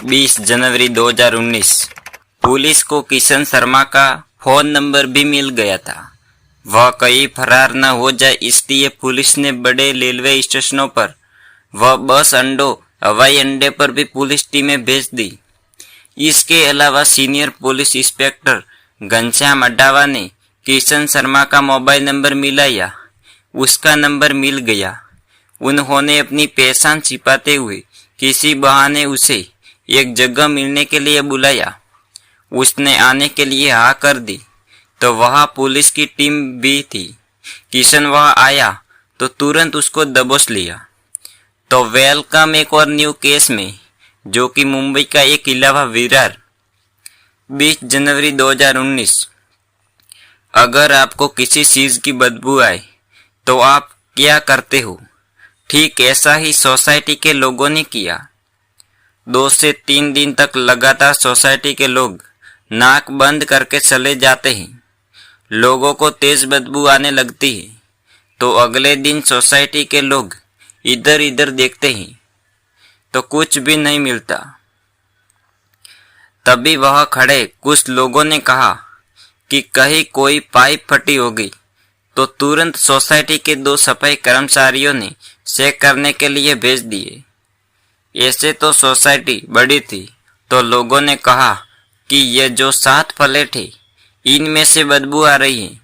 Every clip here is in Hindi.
20 जनवरी 2019 पुलिस को किशन शर्मा का फोन नंबर भी मिल गया था। वह कहीं फरार न हो जाए इसलिए पुलिस ने बड़े रेलवे स्टेशनों पर व बस अड्डों, हवाई अड्डे पर भी पुलिस टीमें भेज दी। इसके अलावा सीनियर पुलिस इंस्पेक्टर घनश्याम अड्डावा ने किशन शर्मा का मोबाइल नंबर मिलाया। उसका नंबर मिल गया। उन्होंने अपनी पहचान छिपाते हुए किसी बहाने उसे एक जगह मिलने के लिए बुलाया। उसने आने के लिए हाँ कर दी तो वहाँ पुलिस की टीम भी थी। किशन वहाँ आया तो तुरंत उसको दबोच लिया। तो वेलकम एक और न्यू केस में, जो कि मुंबई का एक इलावा विरार। 20 जनवरी 2019 अगर आपको किसी चीज की बदबू आए तो आप क्या करते हो? ठीक ऐसा ही सोसाइटी के लोगों ने किया। 2 से 3 दिन तक लगातार सोसाइटी के लोग नाक बंद करके चले जाते हैं। लोगों को तेज बदबू आने लगती है तो अगले दिन सोसाइटी के लोग इधर इधर देखते हैं तो कुछ भी नहीं मिलता। तभी वह खड़े कुछ लोगों ने कहा कि कहीं कोई पाइप फटी होगी, तो तुरंत सोसाइटी के 2 सफाई कर्मचारियों ने चेक करने के लिए भेज दिए। ऐसे तो सोसाइटी बड़ी थी तो लोगों ने कहा कि ये जो 7 फ्लैट है इनमें से बदबू आ रही है।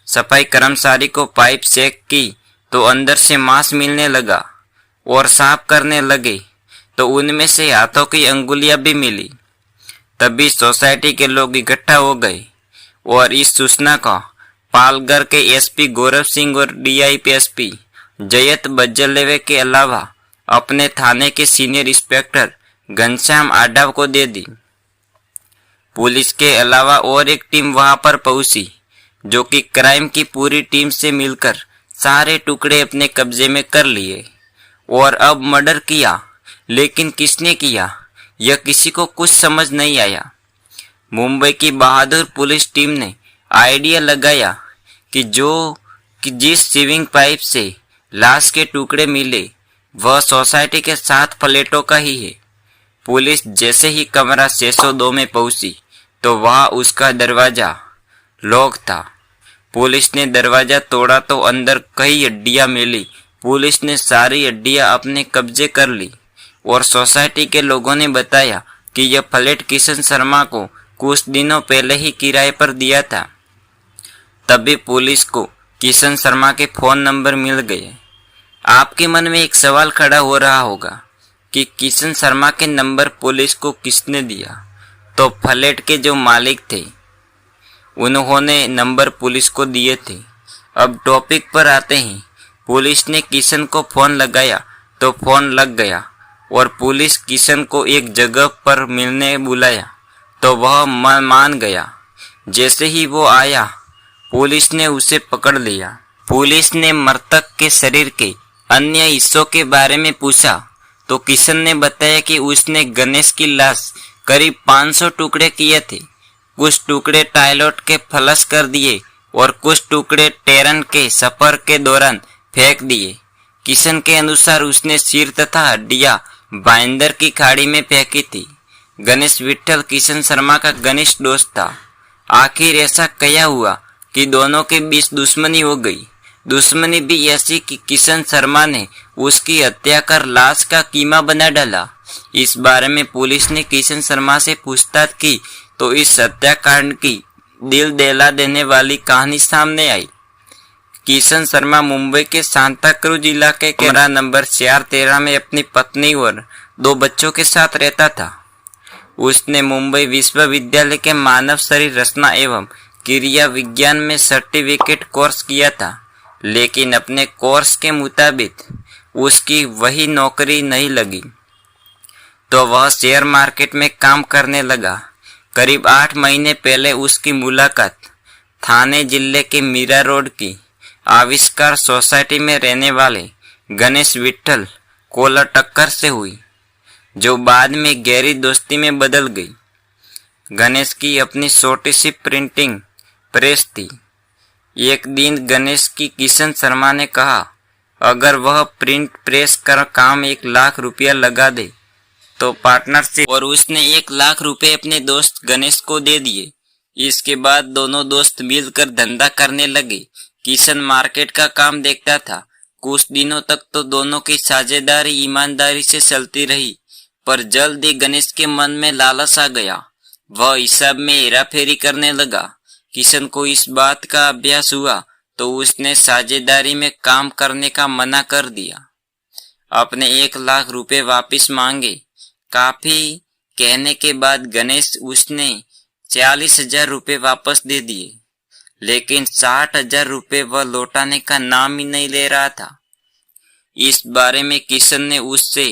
सफाई कर्मचारी को पाइप चेक की तो अंदर से मांस मिलने लगा और साफ करने लगे तो उनमें से हाथों की अंगुलियां भी मिली। तभी सोसाइटी के लोग इकट्ठा हो गए और इस सूचना को पालघर के एसपी गौरव सिंह और डीआईपीएसपी जयत बज्जलेवे के अलावा अपने थाने के सीनियर इंस्पेक्टर घनश्याम आडाव को दे दी। पुलिस के अलावा और एक टीम वहां पर पहुंची, जो कि क्राइम की पूरी टीम से मिलकर सारे टुकड़े अपने कब्जे में कर लिए और अब मर्डर किया। लेकिन किसने किया यह किसी को कुछ समझ नहीं आया। मुंबई की बहादुर पुलिस टीम ने आइडिया लगाया कि जिस सीविंग पाइप से लाश के टुकड़े मिले वह सोसाइटी के 7 फ्लैटों का ही है। पुलिस जैसे ही कमरा 602 में पहुंची तो वहां उसका दरवाजा लॉक था। पुलिस ने दरवाजा तोड़ा तो अंदर कई हड्डियां मिली। पुलिस ने सारी हड्डियां अपने कब्जे कर ली और सोसाइटी के लोगों ने बताया कि यह फ्लैट किशन शर्मा को कुछ दिनों पहले ही किराए पर दिया था। तभी पुलिस को किशन शर्मा के फोन नंबर मिल गए। आपके मन में एक सवाल खड़ा हो रहा होगा कि किशन शर्मा के नंबर पुलिस को किसने दिया? तो फ्लैट के जो मालिक थे उन्होंने नंबर पुलिस को दिए थे। अब टॉपिक पर आते हैं। पुलिस ने किशन को फोन लगाया तो फोन लग गया और पुलिस किशन को एक जगह पर मिलने बुलाया तो वह मान गया। जैसे ही वो आया पुलिस ने उसे पकड़ लिया। पुलिस ने मृतक के शरीर के अन्य हिस्सों के बारे में पूछा तो किशन ने बताया कि उसने गणेश की लाश करीब 500 टुकड़े किए थे। कुछ टुकड़े टॉयलेट के फ्लश कर दिए और कुछ टुकड़े ट्रेन के सफर के दौरान फेंक दिए। किशन के अनुसार उसने सिर तथा हड्डियां बाइंदर की खाड़ी में फेंकी थी। गणेश विट्ठल किशन शर्मा का घनिष्ठ दोस्त था। आखिर ऐसा क्या हुआ कि दोनों के बीच दुश्मनी हो गई? दुश्मनी भी ऐसी कि किशन शर्मा ने उसकी हत्या कर लाश का कीमा बना डाला। इस बारे में पुलिस ने किशन शर्मा से पूछताछ की तो इस हत्याकांड की दिल दहला देने वाली कहानी सामने आई। किशन शर्मा मुंबई के सांता क्रूज इलाके के कमरा नंबर 413 में अपनी पत्नी और 2 बच्चों के साथ रहता था। उसने मुंबई विश्वविद्यालय के मानव शरीर रचना एवं क्रिया विज्ञान में सर्टिफिकेट कोर्स किया था, लेकिन अपने कोर्स के मुताबिक उसकी वही नौकरी नहीं लगी तो वह शेयर मार्केट में काम करने लगा। करीब 8 महीने पहले उसकी मुलाकात थाने जिले के मीरा रोड की आविष्कार सोसाइटी में रहने वाले गणेश विट्ठल कोला टक्कर से हुई, जो बाद में गहरी दोस्ती में बदल गई। गणेश की अपनी छोटी सी प्रिंटिंग प्रेस थी। एक दिन गणेश की किशन शर्मा ने कहा अगर वह प्रिंट प्रेस का काम 1 लाख रुपया लगा दे तो पार्टनरशिप और उसने 1 लाख रुपए अपने दोस्त गणेश को दे दिए। इसके बाद दोनों दोस्त मिलकर धंधा करने लगे। किशन मार्केट का काम देखता था। कुछ दिनों तक तो दोनों की साझेदारी ईमानदारी से चलती रही, पर जल्द ही गणेश के मन में लालच आ गया। वह हिसाब में हेराफेरी करने लगा। किशन को इस बात का अभ्यास हुआ तो उसने साझेदारी में काम करने का मना कर दिया। अपने 1 लाख रुपए वापस मांगे। काफी कहने के बाद गणेश उसने 40,000 रुपए वापस दे दिए, लेकिन 60,000 रुपए वह लौटाने का नाम ही नहीं ले रहा था। इस बारे में किशन ने उससे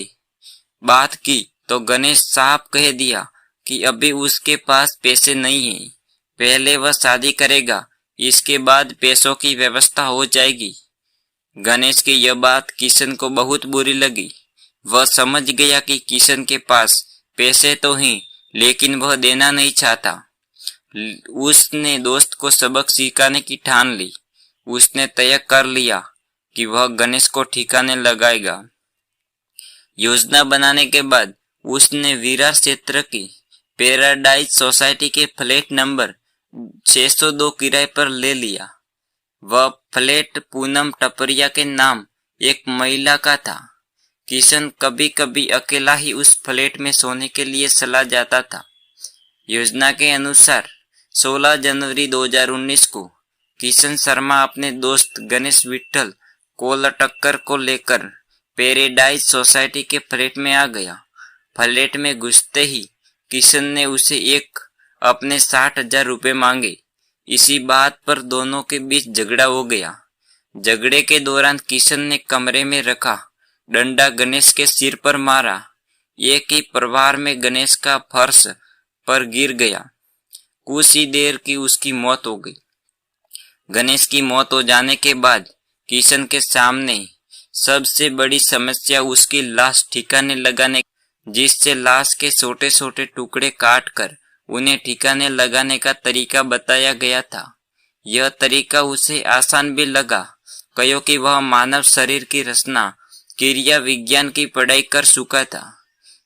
बात की तो गणेश साफ कह दिया कि अभी उसके पास पैसे नहीं हैं। पहले वह शादी करेगा, इसके बाद पैसों की व्यवस्था हो जाएगी। गणेश की यह बात किशन को बहुत बुरी लगी। वह समझ गया कि किशन के पास पैसे तो हैं, लेकिन वह देना नहीं चाहता। उसने दोस्त को सबक सिखाने की ठान ली। उसने तय कर लिया कि वह गणेश को ठिकाने लगाएगा। योजना बनाने के बाद उसने विरार क्षेत्र की पैराडाइज सोसाइटी के फ्लैट नंबर 602 किराए पर ले लिया। वह फ्लैट पूनम टपरिया के नाम एक महिला का था। किशन कभी कभी अकेला ही उस फ्लैट में सोने के लिए चला जाता था। योजना के अनुसार 16 जनवरी 2019 को किशन शर्मा अपने दोस्त गणेश विट्ठल कोलटक्कर को लेकर पैराडाइज सोसाइटी के फ्लैट में आ गया। फ्लैट में घुसते ही किशन ने उसे अपने 60,000 रुपए मांगे। इसी बात पर दोनों के बीच झगड़ा हो गया। झगड़े के दौरान किशन ने कमरे में रखा डंडा गणेश के सिर पर मारा। एक ही प्रहार में गणेश का फर्श पर गिर गया। कुछ ही देर की उसकी मौत हो गई। गणेश की मौत हो जाने के बाद किशन के सामने सबसे बड़ी समस्या उसकी लाश ठिकाने लगाने, जिससे लाश के छोटे छोटे टुकड़े काट कर उन्हें ठिकाने लगाने का तरीका बताया गया था। यह तरीका उसे आसान भी लगा, क्योंकि वह मानव शरीर की रचना क्रिया विज्ञान की पढ़ाई कर चुका था।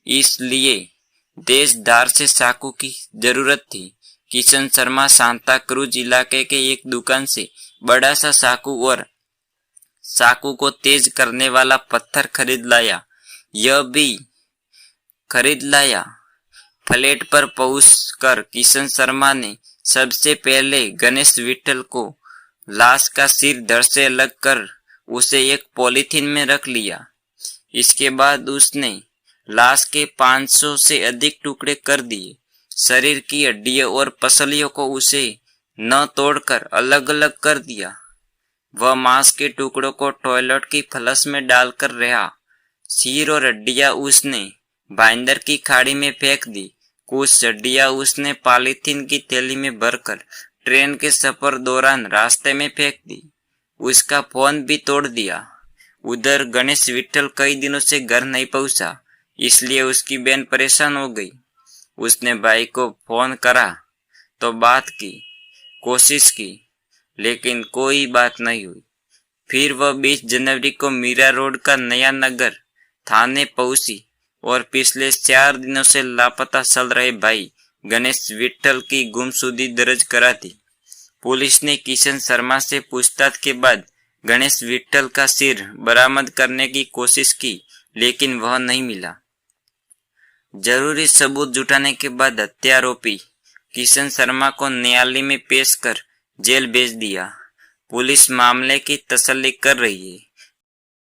इसलिए देशधार से चाकू की जरूरत थी। किशन शर्मा सांता क्रूज इलाके के एक दुकान से बड़ा सा चाकू और चाकू को तेज करने वाला पत्थर खरीद लाया। फ्लैट पर पहुंचकर किशन शर्मा ने सबसे पहले गणेश विट्ठल को लाश का सिर धड़ से अलग कर उसे एक पॉलीथीन में रख लिया। इसके बाद उसने लाश के 500 से अधिक टुकड़े कर दिए। शरीर की हड्डियों और पसलियों को उसे न तोड़कर अलग अलग कर दिया। वह मांस के टुकड़ों को टॉयलेट की फ्लश में डालकर रहा। सिर और हड्डियां उसने बाइंदर की खाड़ी में फेंक दी। कुछ हड्डियां उसने पॉलीथीन की थैली में भरकर ट्रेन के सफर दौरान रास्ते में फेंक दी। उसका फोन भी तोड़ दिया। उधर गणेश विट्ठल कई दिनों से घर नहीं पहुंचा, इसलिए उसकी बहन परेशान हो गई। उसने भाई को फोन करा तो बात की कोशिश की, लेकिन कोई बात नहीं हुई। फिर वह 20 जनवरी को मीरा रोड का नया नगर थाने पहुंची और पिछले 4 दिनों से लापता चल रहे भाई गणेश विट्ठल की गुमशुदगी दर्ज करा दी। पुलिस ने किशन शर्मा से पूछताछ के बाद गणेश विट्ठल का सिर बरामद करने की कोशिश की, लेकिन वह नहीं मिला। जरूरी सबूत जुटाने के बाद हत्यारोपी किशन शर्मा को न्यायालय में पेश कर जेल भेज दिया। पुलिस मामले की तसल्ली कर रही है।